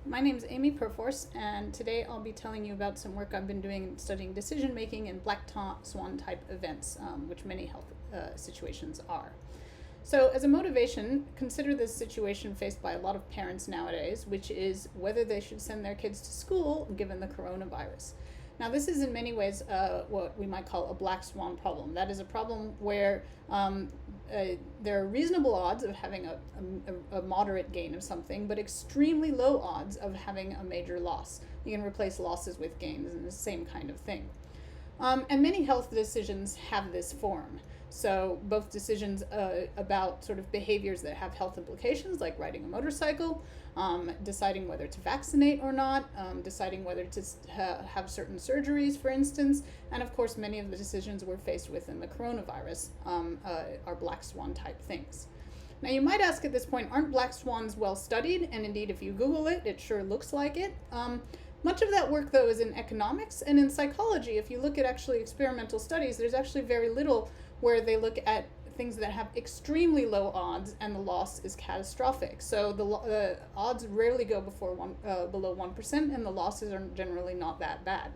My name is Amy Perforce, and today I'll be telling you about some work I've been doing studying decision making in black swan type events, which many health situations are. So, as a motivation, consider this situation faced by a lot of parents nowadays, which is whether they should send their kids to school given the coronavirus. Now, this is in many ways what we might call a black swan problem. That is a problem where there are reasonable odds of having a moderate gain of something, but extremely low odds of having a major loss. You can replace losses with gains and the same kind of thing. And many health decisions have this form. So both decisions about sort of behaviors that have health implications, like riding a motorcycle, deciding whether to vaccinate or not, deciding whether to have certain surgeries, for instance, and of course many of the decisions we're faced with in the coronavirus are black swan type things. Now you might ask at this point, aren't black swans well studied? And indeed, if you Google it, it sure looks like it. Much of that work, though, is in economics and in psychology. If you look at actually experimental studies, there's actually very little where they look at things that have extremely low odds and the loss is catastrophic. So the odds rarely go below 1%, and the losses are generally not that bad.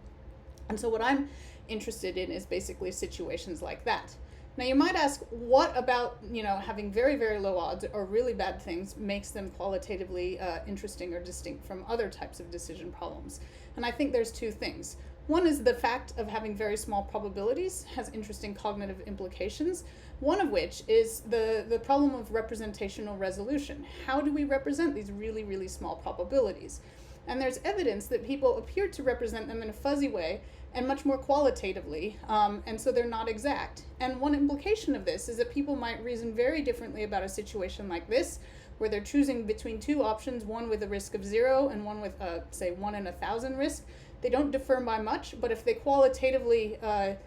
And so what I'm interested in is basically situations like that. Now you might ask, what about having very, very low odds or really bad things makes them qualitatively interesting or distinct from other types of decision problems? And I think there's two things. One is the fact of having very small probabilities has interesting cognitive implications, one of which is the problem of representational resolution. How do we represent these really, really small probabilities? And there's evidence that people appear to represent them in a fuzzy way and much more qualitatively, and so they're not exact. And one implication of this is that people might reason very differently about a situation like this, where they're choosing between two options, one with a risk of 0 and one with, say, 1 in 1,000 risk. They don't differ by much, but if they qualitatively, if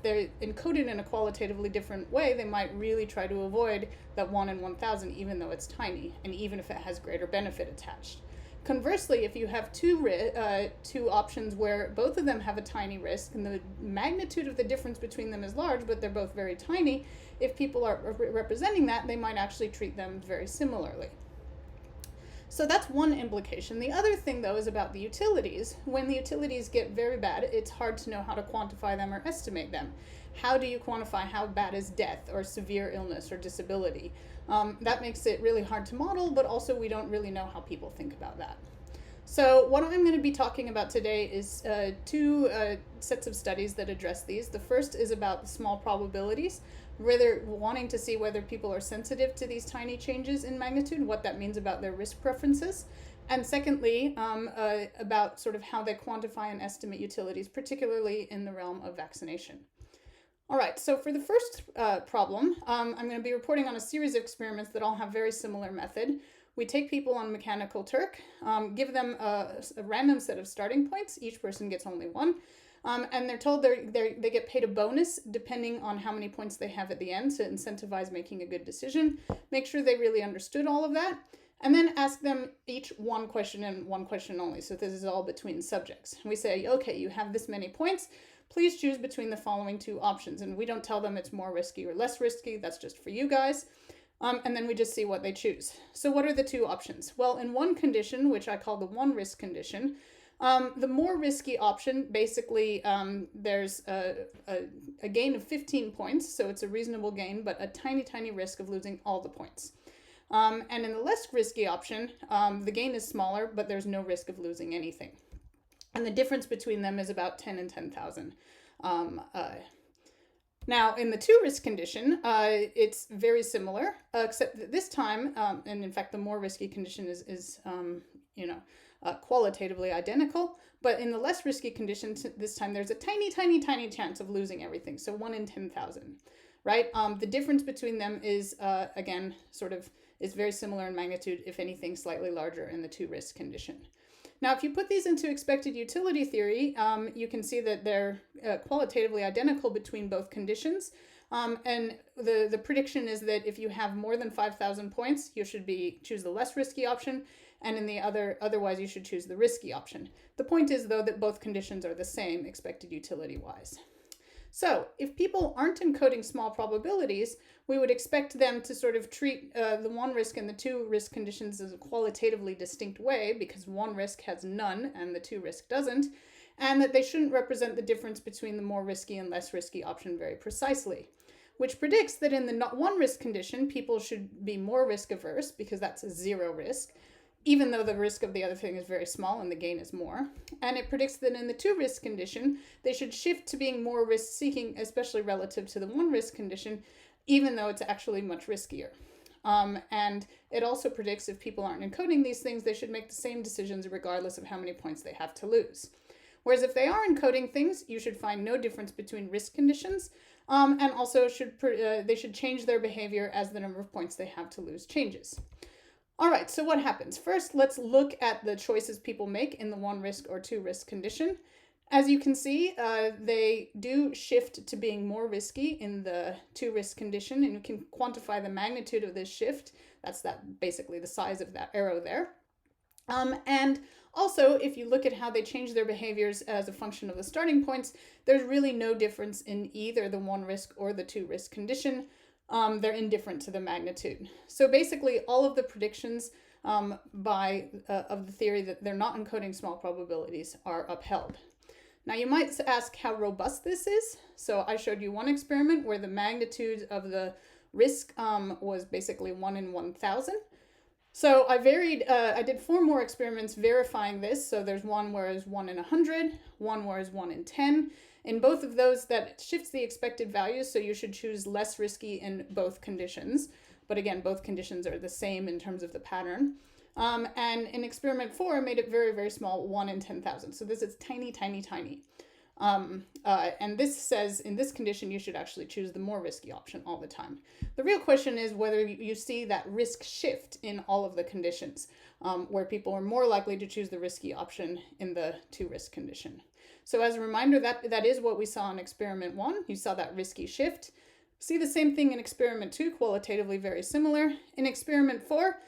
they're encoded in a qualitatively different way, they might really try to avoid that 1 in 1,000, even though it's tiny, and even if it has greater benefit attached. Conversely, if you have two options where both of them have a tiny risk and the magnitude of the difference between them is large, but they're both very tiny, if people are representing that, they might actually treat them very similarly. So that's one implication. The other thing, though, is about the utilities. When the utilities get very bad, it's hard to know how to quantify them or estimate them. How do you quantify how bad is death or severe illness or disability? That makes it really hard to model, but also we don't really know how people think about that. So what I'm going to be talking about today is two sets of studies that address these. The first is about small probabilities, rather wanting to see whether people are sensitive to these tiny changes in magnitude, what that means about their risk preferences. And secondly, about sort of how they quantify and estimate utilities, particularly in the realm of vaccination. All right, so for the first problem, I'm going to be reporting on a series of experiments that all have very similar method. We take people on mechanical Turk, give them a random set of starting points. Each person gets only one. And they're told they get paid a bonus depending on how many points they have at the end to incentivize making a good decision. Make sure they really understood all of that. And then ask them each one question and one question only. So this is all between subjects. We say, okay, you have this many points. Please choose between the following two options. And we don't tell them it's more risky or less risky. That's just for you guys. And then we just see what they choose. So what are the two options? Well, in one condition, which I call the one risk condition, the more risky option, basically, there's a gain of 15 points, so it's a reasonable gain, but a tiny, tiny risk of losing all the points. And in the less risky option, the gain is smaller, but there's no risk of losing anything. And the difference between them is about 10 and 10,000. Now, in the two-risk condition, it's very similar, except that this time, and in fact, the more risky condition is qualitatively identical. But in the less risky condition, this time, there's a tiny, tiny, tiny chance of losing everything. So 1 in 10,000, right? The difference between them is, again, is very similar in magnitude, if anything, slightly larger in the two-risk condition. Now, if you put these into expected utility theory, you can see that they're qualitatively identical between both conditions. And the prediction is that if you have more than 5,000 points, you should choose the less risky option, and in the otherwise you should choose the risky option. The point is, though, that both conditions are the same expected utility-wise. So if people aren't encoding small probabilities, we would expect them to sort of treat the one risk and the two risk conditions as a qualitatively distinct way, because one risk has none and the two risk doesn't, and that they shouldn't represent the difference between the more risky and less risky option very precisely, which predicts that in the not one risk condition, people should be more risk averse because that's a zero risk, even though the risk of the other thing is very small and the gain is more. And it predicts that in the two risk condition, they should shift to being more risk seeking, especially relative to the one risk condition, even though it's actually much riskier. And it also predicts if people aren't encoding these things, they should make the same decisions regardless of how many points they have to lose. Whereas if they are encoding things, you should find no difference between risk conditions, and also they should change their behavior as the number of points they have to lose changes. All right, so what happens? First, let's look at the choices people make in the one risk or two risk condition. As you can see, they do shift to being more risky in the two risk condition, and you can quantify the magnitude of this shift. That's basically the size of that arrow there. And also, if you look at how they change their behaviors as a function of the starting points, there's really no difference in either the one risk or the two risk condition. They're indifferent to the magnitude. So basically, all of the predictions of the theory that they're not encoding small probabilities are upheld. Now, you might ask how robust this is. So I showed you one experiment where the magnitude of the risk was basically 1 in 1,000. So I did 4 more experiments verifying this. So there's one where it's 1 in 100, one where it's 1 in 10. In both of those, that shifts the expected values, so you should choose less risky in both conditions. But again, both conditions are the same in terms of the pattern. And in experiment 4, I made it very, very small, 1 in 10,000. So this is tiny, tiny, tiny. And this says in this condition, you should actually choose the more risky option all the time. The real question is whether you see that risk shift in all of the conditions, where people are more likely to choose the risky option in the two risk condition. So as a reminder, that is what we saw in experiment 1. You saw that risky shift. See the same thing in experiment 2, qualitatively very similar. In experiment 4,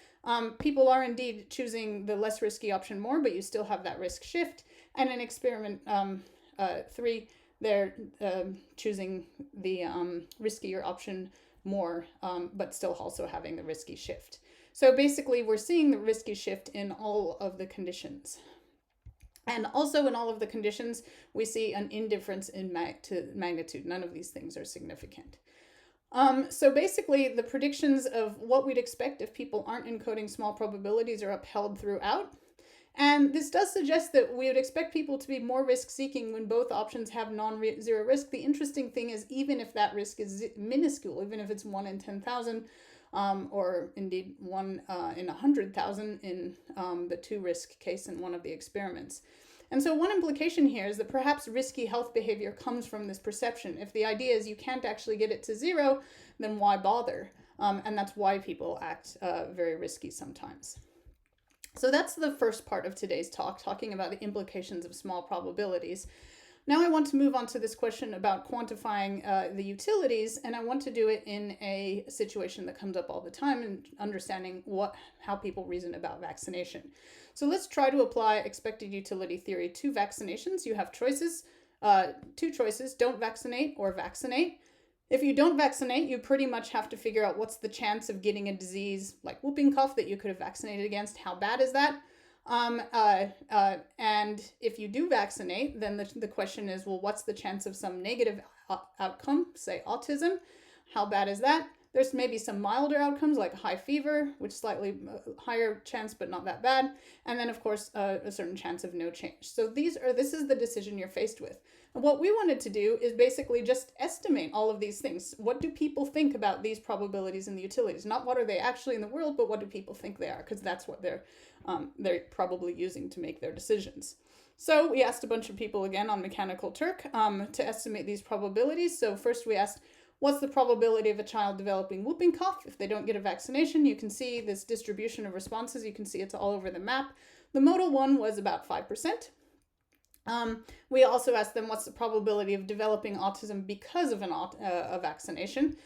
people are indeed choosing the less risky option more, but you still have that risk shift. And in experiment 3, they're choosing the riskier option more, but still also having the risky shift. So basically, we're seeing the risky shift in all of the conditions. And also in all of the conditions, we see an indifference in magnitude. None of these things are significant. So basically, the predictions of what we'd expect if people aren't encoding small probabilities are upheld throughout. And this does suggest that we would expect people to be more risk-seeking when both options have non-zero risk. The interesting thing is, even if that risk is minuscule, even if it's 1 in 10,000, or indeed 1 in 100,000 in the two risk case in one of the experiments. And so one implication here is that perhaps risky health behavior comes from this perception. If the idea is you can't actually get it to 0, then why bother? And that's why people act very risky sometimes. So that's the first part of today's talk, talking about the implications of small probabilities. Now I want to move on to this question about quantifying the utilities, and I want to do it in a situation that comes up all the time and understanding how people reason about vaccination. So let's try to apply expected utility theory to vaccinations. You have choices, 2 choices, don't vaccinate or vaccinate. If you don't vaccinate, you pretty much have to figure out what's the chance of getting a disease like whooping cough that you could have vaccinated against. How bad is that? And if you do vaccinate, then the question is, well, what's the chance of some negative outcome, say autism? How bad is that? There's maybe some milder outcomes like high fever, which slightly higher chance, but not that bad. And then, of course, a certain chance of no change. So this is the decision you're faced with. And what we wanted to do is basically just estimate all of these things. What do people think about these probabilities and the utilities? Not what are they actually in the world, but what do people think they are? Because that's what they're probably using to make their decisions. So we asked a bunch of people again on Mechanical Turk to estimate these probabilities. So first we asked, what's the probability of a child developing whooping cough if they don't get a vaccination? You can see this distribution of responses. You can see it's all over the map. The modal one was about 5%. We also asked them what's the probability of developing autism because of a vaccination.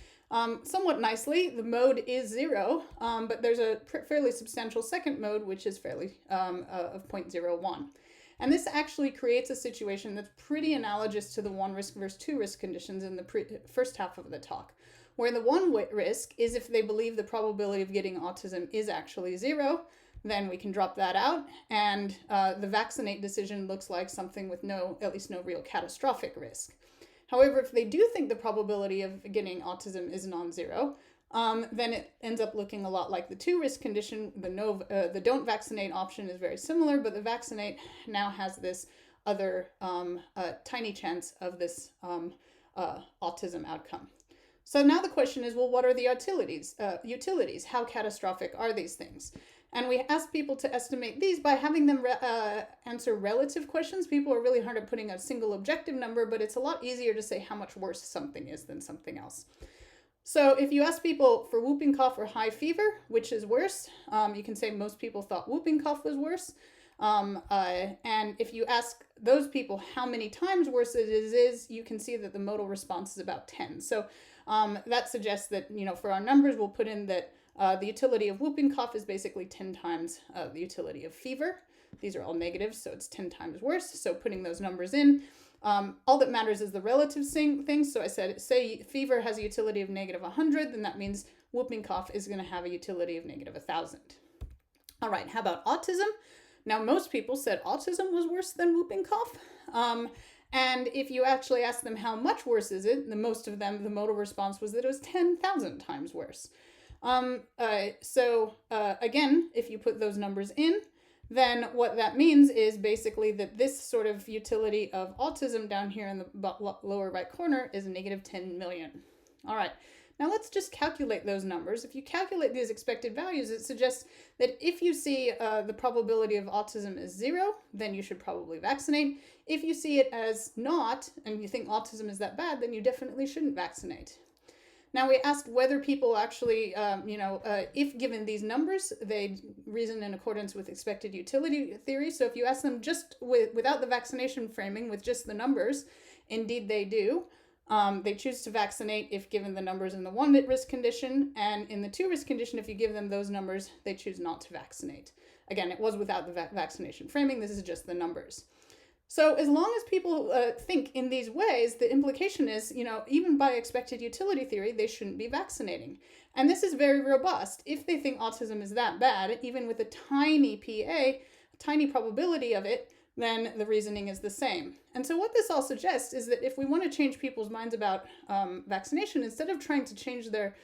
Somewhat nicely, the mode is 0, but there's a fairly substantial second mode, which is fairly of 0.01. And this actually creates a situation that's pretty analogous to the 1 risk versus 2 risk conditions in the first half of the talk, where the 1 risk is if they believe the probability of getting autism is actually 0, then we can drop that out, and the vaccinate decision looks like something with at least no real catastrophic risk. However, if they do think the probability of getting autism is non-zero, then it ends up looking a lot like the 2 risk condition. The don't vaccinate option is very similar, but the vaccinate now has this other tiny chance of this autism outcome. So now the question is, well, what are the utilities? How catastrophic are these things? And we asked people to estimate these by having them answer relative questions. People are really hard at putting a single objective number, but it's a lot easier to say how much worse something is than something else. So if you ask people for whooping cough or high fever, which is worse, you can say most people thought whooping cough was worse. And if you ask those people how many times worse it is, you can see that the modal response is about 10. So that suggests that, for our numbers, we'll put in that the utility of whooping cough is basically 10 times the utility of fever. These are all negatives, so it's 10 times worse. So putting those numbers in, all that matters is the relative thing. So I said, say fever has a utility of -100, then that means whooping cough is going to have a utility of -1,000. All right, how about autism? Now, most people said autism was worse than whooping cough. And if you actually ask them how much worse is it, most of them, the modal response was that it was 10,000 times worse. Again, if you put those numbers in, then what that means is basically that this sort of utility of autism down here in the lower right corner is -10 million. All right, now let's just calculate those numbers. If you calculate these expected values, it suggests that if you see the probability of autism as 0, then you should probably vaccinate. If you see it as not, and you think autism is that bad, then you definitely shouldn't vaccinate. Now, we asked whether people actually, if given these numbers, they reason in accordance with expected utility theory. So if you ask them just without the vaccination framing, with just the numbers, indeed they do. They choose to vaccinate if given the numbers in the 1 risk condition, and in the 2 risk condition, if you give them those numbers, they choose not to vaccinate. Again, it was without the vaccination framing. This is just the numbers. So as long as people think in these ways, the implication is, even by expected utility theory, they shouldn't be vaccinating. And this is very robust. If they think autism is that bad, even with a tiny PA, a tiny probability of it, then the reasoning is the same. And so what this all suggests is that if we want to change people's minds about vaccination, instead of trying to change their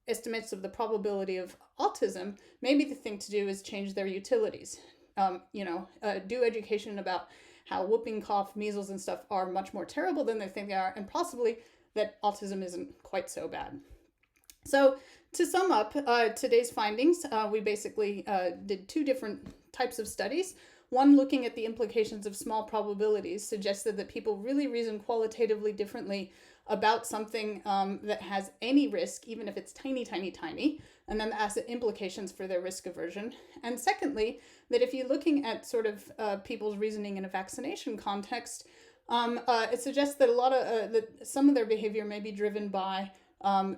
estimates of the probability of autism, maybe the thing to do is change their utilities. Do education about how whooping cough, measles, and stuff are much more terrible than they think they are, and possibly that autism isn't quite so bad. So to sum up today's findings, we basically did 2 different types of studies. One, looking at the implications of small probabilities, suggested that people really reason qualitatively differently about something that has any risk, even if it's tiny, tiny, tiny, and then has implications for their risk aversion. And secondly, that if you're looking at sort of people's reasoning in a vaccination context, it suggests that that some of their behavior may be driven by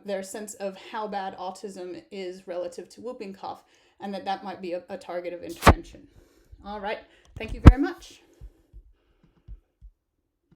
their sense of how bad autism is relative to whooping cough, and that might be a target of intervention. All right, thank you very much.